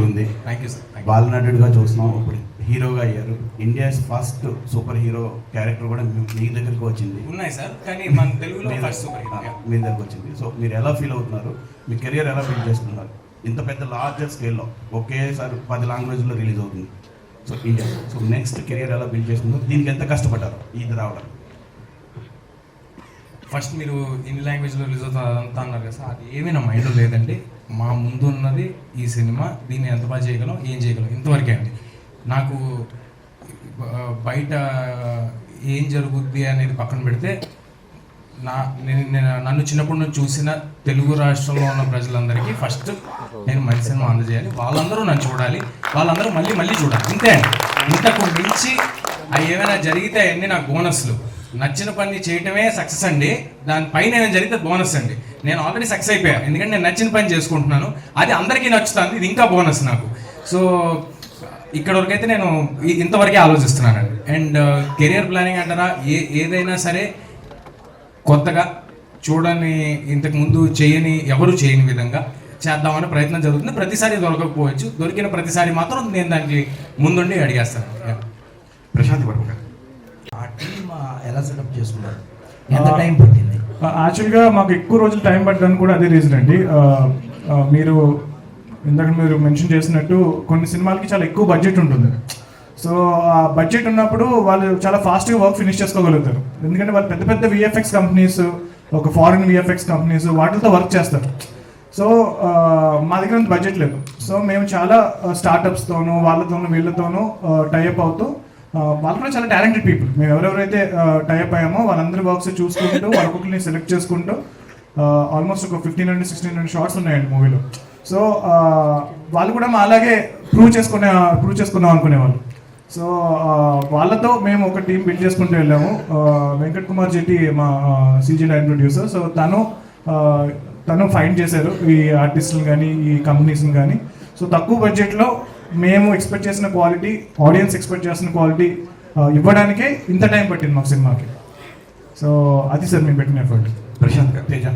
ఉంది. బాలనటుడిగా చూస్తున్నాం, ఇప్పుడు హీరోగా అయ్యారు. India's first super hero character కూడా మీ దగ్గరికి వచ్చింది. ఉన్నాయి సార్, కానీ మన తెలుగులో ఫస్ట్ సూపర్ హీరో మీ దగ్గరికి వచ్చింది. సో మీరు ఎలా ఫీల్ అవుతున్నారు? మీ కెరియర్ ఎలా బిల్డ్ చేసుకున్నారు? ఇంత పెద్ద లార్జర్ స్కేల్లో ఒకేసారి 10 లాంగ్వేజ్లో రిలీజ్ అవుతుంది. So India, so next career ఎలా బిల్డ్ చేసుకున్నారు? దీనికి ఎంత కష్టపడ్డారు ఇది రావడం? ఫస్ట్ మీరు ఇన్ని లాంగ్వేజ్లో రిలీజ్ అవుతుంది అదంతా అన్నారు కదా సార్, అది ఏమీ నా మైండ్లో లేదండి. మా ముందు ఉన్నది ఈ సినిమా, దీన్ని ఎంత బాగా చేయగలం, ఏం చేయగలం, ఇంతవరకే అండి. నాకు బయట ఏం జరుగుద్ది అనేది పక్కన పెడితే నన్ను చిన్నప్పటి నుంచి చూసిన తెలుగు రాష్ట్రంలో ఉన్న ప్రజలందరికీ ఫస్ట్ నేను మంచి సినిమా అందజేయాలి, వాళ్ళందరూ నన్ను చూడాలి, వాళ్ళందరూ మళ్ళీ మళ్ళీ చూడాలి, ఇంతే అండి. ఇంతకు మించి అవి ఏమైనా జరిగితే అవన్నీ నాకు బోనస్లు. నచ్చిన పని చేయటమే సక్సెస్ అండి, దానిపైన ఏమైనా జరిగితే బోనస్ అండి. నేను ఆల్రెడీ సక్సెస్ అయిపోయాను, ఎందుకంటే నేను నచ్చిన పని చేసుకుంటున్నాను, అది అందరికీ నచ్చుతుంది, ఇది ఇంకా బోనస్ నాకు. సో ఇక్కడ వరకైతే నేను ఇంతవరకే ఆలోచిస్తున్నానండి. అండ్ కెరియర్ ప్లానింగ్ అంటారా, ఏదైనా సరే కొత్తగా చూడని, ఇంతకుముందు ఎవరు చేయని విధంగా చేద్దామనే ప్రయత్నం జరుగుతుంది. ప్రతిసారి దొరకకపోవచ్చు, దొరికిన ప్రతిసారి మాత్రం నేను దానికి ముందుండి అడిగేస్తాను. ప్రశాంత్ వర్మ గారు, ఆ టీమ్ ఎలా సెటప్ చేసుకున్నారు, ఎంత టైం పట్టింది? యాక్చువల్గా మాకు ఎక్కువ రోజులు టైం పట్టడానికి కూడా అదే రీజన్ అండి. మీరు ఇందాక మీరు మెన్షన్ చేసినట్టు కొన్ని సినిమాలకి చాలా ఎక్కువ బడ్జెట్ ఉంటుంది. సో ఆ బడ్జెట్ ఉన్నప్పుడు వాళ్ళు చాలా ఫాస్ట్గా వర్క్ ఫినిష్ చేసుకోగలుగుతారు, ఎందుకంటే వాళ్ళు పెద్ద పెద్ద విఎఫ్ఎక్స్ కంపెనీస్, ఒక ఫారిన్ విఎఫ్ఎక్స్ కంపెనీస్ వాటితో వర్క్ చేస్తారు. సో మా దగ్గర అంత బడ్జెట్ లేదు. సో మేము చాలా స్టార్టప్స్తోనూ వీళ్ళతోనూ టైఅప్ అవుతూ, వాళ్ళు కూడా చాలా టాలెంటెడ్ పీపుల్. మేము ఎవరెవరైతే టైఅప్ అయ్యామో వాళ్ళందరి వర్క్స్ చూసుకుంటూ వాళ్ళొక్కరిని సెలెక్ట్ చేసుకుంటూ ఆల్మోస్ట్ ఒక 1500-1600 షార్ట్స్ ఉన్నాయండి మూవీలో. సో వాళ్ళు కూడా మా అలాగే ప్రూవ్ చేసుకుందాం అనుకునేవాళ్ళు. సో వాళ్ళతో మేము ఒక టీం బిల్డ్ చేసుకుంటూ వెళ్ళాము. వెంకట్ కుమార్ జెట్టి మా సీజీ లైన్ ప్రొడ్యూసర్. సో తను ఫైండ్ చేశారు ఈ ఆర్టిస్టులు కానీ ఈ కంపెనీస్ని కానీ. సో తక్కువ బడ్జెట్లో మేము ఎక్స్పెక్ట్ చేసిన క్వాలిటీ, ఆడియన్స్ ఎక్స్పెక్ట్ చేసిన క్వాలిటీ ఇవ్వడానికే ఇంత టైం పట్టింది మాకు సినిమాకి. సో అది సార్ మేము పెట్టిన ఎఫర్ట్. ప్రశాంత్ గారు, తేజ